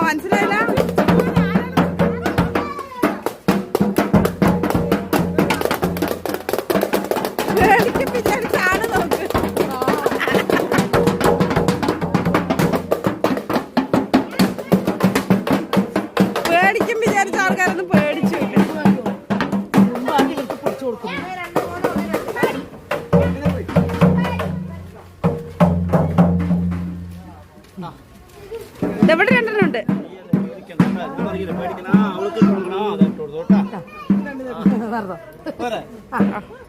മനസ്സിലായില്ല. പേടിക്കും വിചാരിച്ചാണ് നോക്ക്. പേടിക്കും വിചാരിച്ച ആൾക്കാരൊന്നും പേടിച്ചില്ല. ഇവിടെ രണ്ടെണ്ണം ഉണ്ട്. അവൾക്ക്